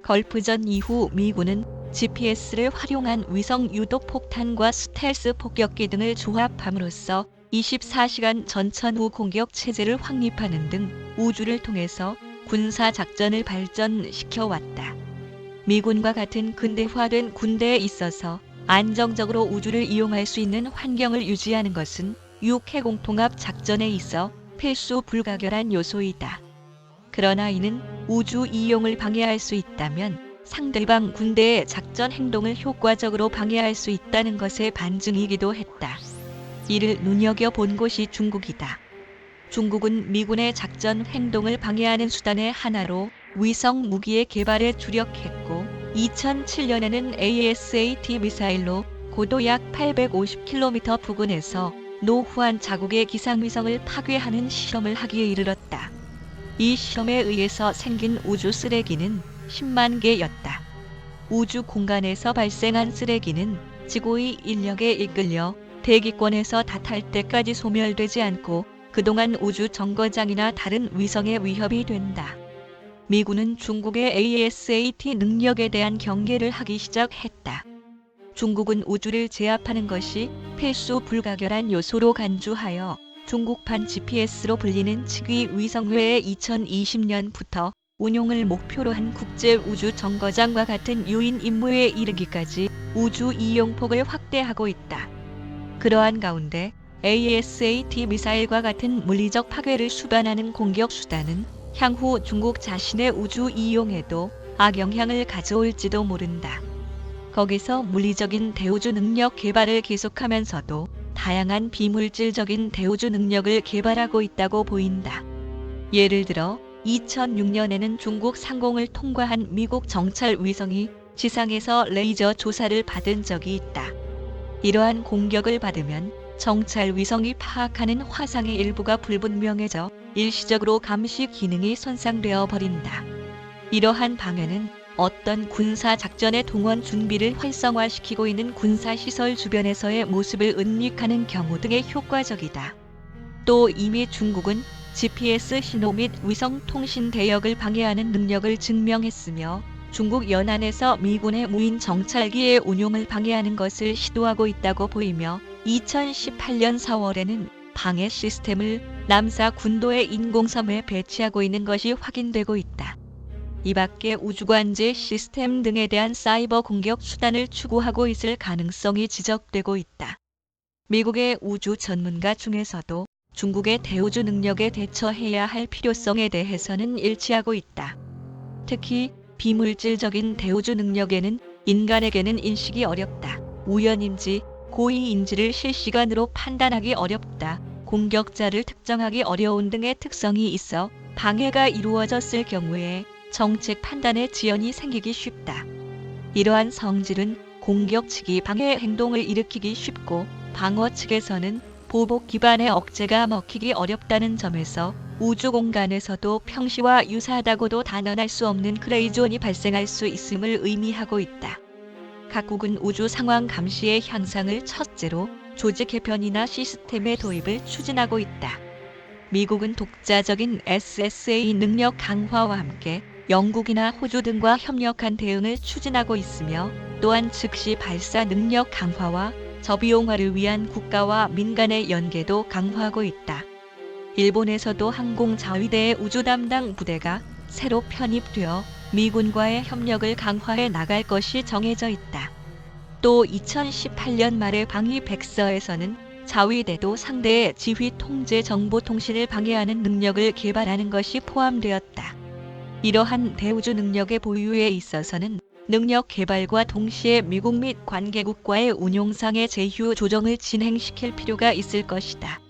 걸프전 이후 미군은 GPS를 활용한 위성 유도 폭탄과 스텔스 폭격기 등을 조합함으로써 24시간 전천후 공격 체제를 확립하는 등 우주를 통해서 군사 작전을 발전시켜 왔다. 미군과 같은 근대화된 군대에 있어서 안정적으로 우주를 이용할 수 있는 환경을 유지하는 것은 육해공통합 작전에 있어 필수 불가결한 요소이다. 그러나 이는 우주 이용을 방해할 수 있다면 상대방 군대의 작전 행동을 효과적으로 방해할 수 있다는 것의 반증이기도 했다. 이를 눈여겨본 곳이 중국이다. 중국은 미군의 작전 행동을 방해하는 수단의 하나로 위성 무기의 개발에 주력했고 2007년에는 ASAT 미사일로 고도 약 850km 부근에서 노후한 자국의 기상위성을 파괴하는 실험을 하기에 이르렀다. 이 실험에 의해서 생긴 우주 쓰레기는 10만 개였다. 우주 공간에서 발생한 쓰레기는 지구의 인력에 이끌려 대기권에서 닿을 때까지 소멸되지 않고 그동안 우주 정거장이나 다른 위성에 위협이 된다. 미군은 중국의 ASAT 능력에 대한 경계를 하기 시작했다. 중국은 우주를 제압하는 것이 필수 불가결한 요소로 간주하여 중국판 GPS로 불리는 측위 위성 외에 2020년부터 운용을 목표로 한 국제 우주 정거장과 같은 유인 임무에 이르기까지 우주 이용폭을 확대하고 있다. 그러한 가운데 ASAT 미사일과 같은 물리적 파괴를 수반하는 공격 수단은 향후 중국 자신의 우주 이용에도 악영향을 가져올지도 모른다. 거기서 물리적인 대우주 능력 개발을 계속하면서도 다양한 비물질적인 대우주 능력을 개발하고 있다고 보인다. 예를 들어 2006년에는 중국 상공을 통과한 미국 정찰 위성이 지상에서 레이저 조사를 받은 적이 있다. 이러한 공격을 받으면 정찰 위성이 파악하는 화상의 일부가 불분명해져 일시적으로 감시 기능이 손상되어 버린다. 이러한 방해는 어떤 군사 작전의 동원 준비를 활성화시키고 있는 군사시설 주변에서의 모습을 은닉하는 경우 등에 효과적이다. 또 이미 중국은 GPS 신호 및 위성 통신 대역을 방해하는 능력을 증명했으며 중국 연안에서 미군의 무인 정찰기의 운용을 방해하는 것을 시도하고 있다고 보이며 2018년 4월에는 방해 시스템을 남사 군도의 인공섬에 배치하고 있는 것이 확인되고 있다. 이 밖에 우주관제 시스템 등에 대한 사이버 공격 수단을 추구하고 있을 가능성이 지적되고 있다. 미국의 우주 전문가 중에서도 중국의 대우주 능력에 대처해야 할 필요성에 대해서는 일치하고 있다. 특히 비물질적인 대우주 능력에는 인간에게는 인식이 어렵다. 우연인지 고의인지를 실시간으로 판단하기 어렵다. 공격자를 특정하기 어려운 등의 특성이 있어 방해가 이루어졌을 경우에 정책 판단에 지연이 생기기 쉽다. 이러한 성질은 공격 측이 방해 행동을 일으키기 쉽고 방어 측에서는 보복 기반의 억제가 먹히기 어렵다는 점에서 우주 공간에서도 평시와 유사하다고도 단언할 수 없는 그레이존이 발생할 수 있음을 의미하고 있다. 각국은 우주 상황 감시의 향상을 첫째로 조직 개편이나 시스템의 도입을 추진하고 있다. 미국은 독자적인 SSA 능력 강화와 함께 영국이나 호주 등과 협력한 대응을 추진하고 있으며 또한 즉시 발사 능력 강화와 저비용화를 위한 국가와 민간의 연계도 강화하고 있다. 일본에서도 항공자위대의 우주 담당 부대가 새로 편입되어 미군과의 협력을 강화해 나갈 것이 정해져 있다. 또 2018년 말에 방위백서에서는 자위대도 상대의 지휘 통제 정보 통신을 방해하는 능력을 개발하는 것이 포함되었다. 이러한 대우주 능력의 보유에 있어서는 능력 개발과 동시에 미국 및 관계국과의 운용상의 제휴 조정을 진행시킬 필요가 있을 것이다.